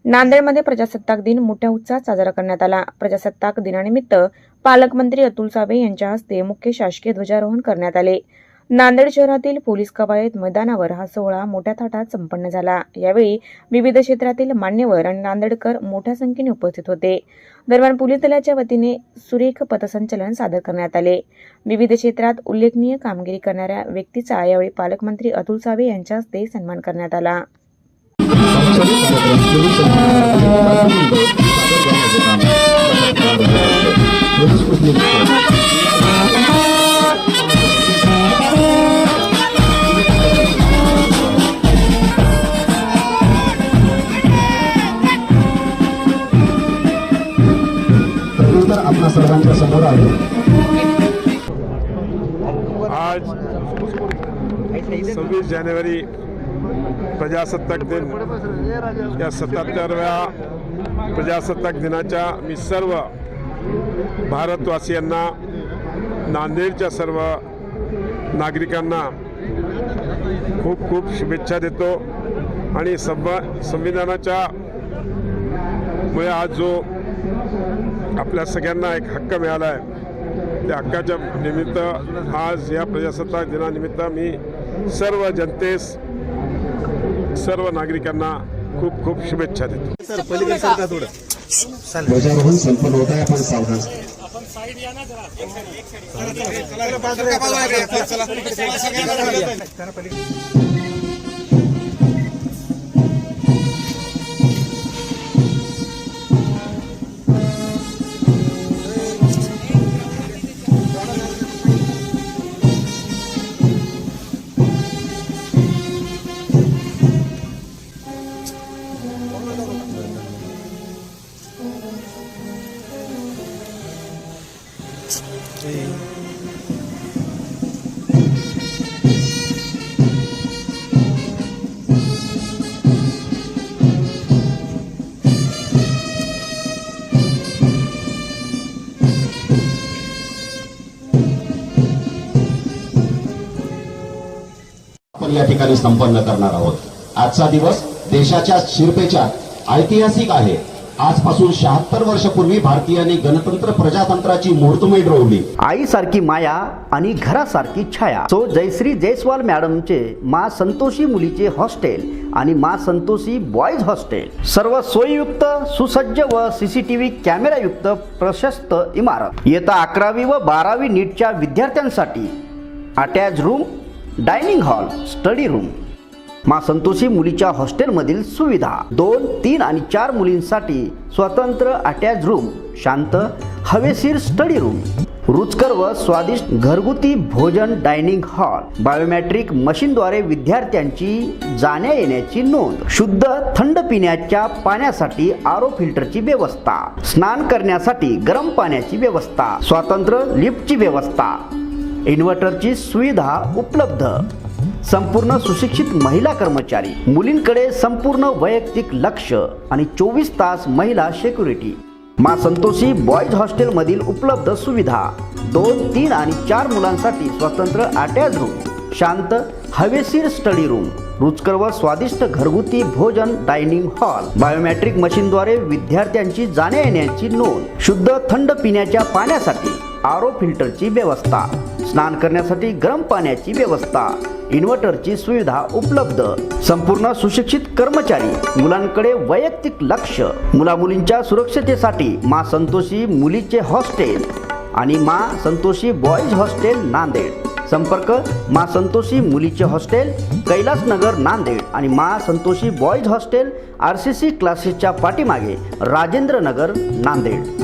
नांदेडमध्ये प्रजासत्ताक दिन मोठ्या उत्साहात साजरा करण्यात आला। प्रजासत्ताक दिनानिमित्त पालकमंत्री अतुल सावे यांच्या हस्ते मुख्य शासकीय ध्वजारोहण करण्यात आले। नांदेड शहरातील पोलीस कवायत मैदानावर हा सोहळा मोठ्या थाटात संपन्न झाला। यावेळी विविध क्षेत्रातील मान्यवर आणि नांदेडकर मोठ्या संख्येने उपस्थित होते। दरम्यान पोलीस दलाच्या वतीने सुरेख पथसंचलन सादर करण्यात आले। विविध क्षेत्रात उल्लेखनीय कामगिरी करणाऱ्या व्यक्तीचा यावेळी पालकमंत्री अतुल सावे यांच्या हस्ते सन्मान करण्यात आला। आपल्या सर्वांच्या समोर आहे। आज 26 जानेवारी प्रजासत्ताक दिन या 77व्या प्रजासत्ताक दिनाच्या मी सर्व भारतवासियांना, नांदेडच्या सर्व नागरिकांना खूप खूप शुभेच्छा देतो। आणि संविधानाच्या मुळे आज जो आपल्या सगळ्यांना एक हक्क मिळाला आहे, त्या हक्काच्या निमित्त आज या प्रजासत्ताक दिनानिमित्त मी सर्व जनतेस, सर्व नागरिकांना खूप खूप शुभेच्छा देतो। ध्वजारोहण संपन्न होत आहे, आपण सावधान। आपण या ठिकाणी संपन्न करणार आहोत। आजचा दिवस देशाच्या शिरपेच्या ऐतिहासिक आहे। आजपासून 76 वर्षापूर्वी भारतीयांनी गणतंत्र प्रजातंत्राची मुहूर्तमेढ रोवली। आईसारखी माया आणि घरासारखी छाया। सो जयश्री जयस्वाल मॅडमचे मा संतोषी मुलीचे हॉस्टेल आणि मा संतोषी बॉयज हॉस्टेल सर्व सोयीयुक्त, सुसज्ज व सीसीटीव्ही कॅमेरायुक्त प्रशस्त इमारत। इयत्ता 11वी व 12वी नीटच्या विद्यार्थ्यांसाठी attach room, dining hall, study room. मा संतोषी मुलीच्या हॉस्टेलमधील सुविधा 2, 3 आणि 4 मुलींसाठी स्वतंत्र अटॅच रूम, शांत हवेशीर स्टडी रूम, रुचकर व स्वादिष्ट घरगुती भोजन डायनिंग हॉल, बायोमेट्रिक मशीनद्वारे विद्यार्थ्यांची जाण्या येण्याची नोंद, शुद्ध थंड पिण्याच्या पाण्यासाठी आरो फिल्टरची व्यवस्था, स्नान करण्यासाठी गरम पाण्याची व्यवस्था, स्वतंत्र लिफ्टची व्यवस्था, इन्व्हर्टरची सुविधा उपलब्ध, संपूर्ण सुशिक्षित महिला कर्मचारी, मुलींकडे संपूर्ण वैयक्तिक लक्ष आणि 24 तास महिला सिक्युरिटी। मा संतोषी बॉयज हॉस्टेल मधील उपलब्ध सुविधा 2, 3 आणि 4 मुलांसाठी स्वतंत्र अटॅच रूम, शांत हवेशीर स्टडी रूम, रुचकर व स्वादिष्ट घरगुती भोजन डायनिंग हॉल, बायोमेट्रिक मशीनद्वारे विद्यार्थ्यांची जाण्या येण्याची नोंद, शुद्ध थंड पिण्याच्या पाण्यासाठी आरो फिल्टरची व्यवस्था, स्नान करण्यासाठी गरम पाण्याची व्यवस्था, इन्व्हर्टरची सुविधा उपलब्ध, संपूर्ण सुशिक्षित कर्मचारी, मुलांकडे वैयक्तिक लक्ष, मुलामुलींच्या सुरक्षतेसाठी मा संतोषी मुलीचे हॉस्टेल आणि मा संतोषी बॉयज हॉस्टेल नांदेड। संपर्क मा संतोषी मुलीचे हॉस्टेल कैलासनगर नांदेड आणि मा संतोषी बॉयज हॉस्टेल RCC क्लासेसच्या पाठीमागे राजेंद्र नगर नांदेड।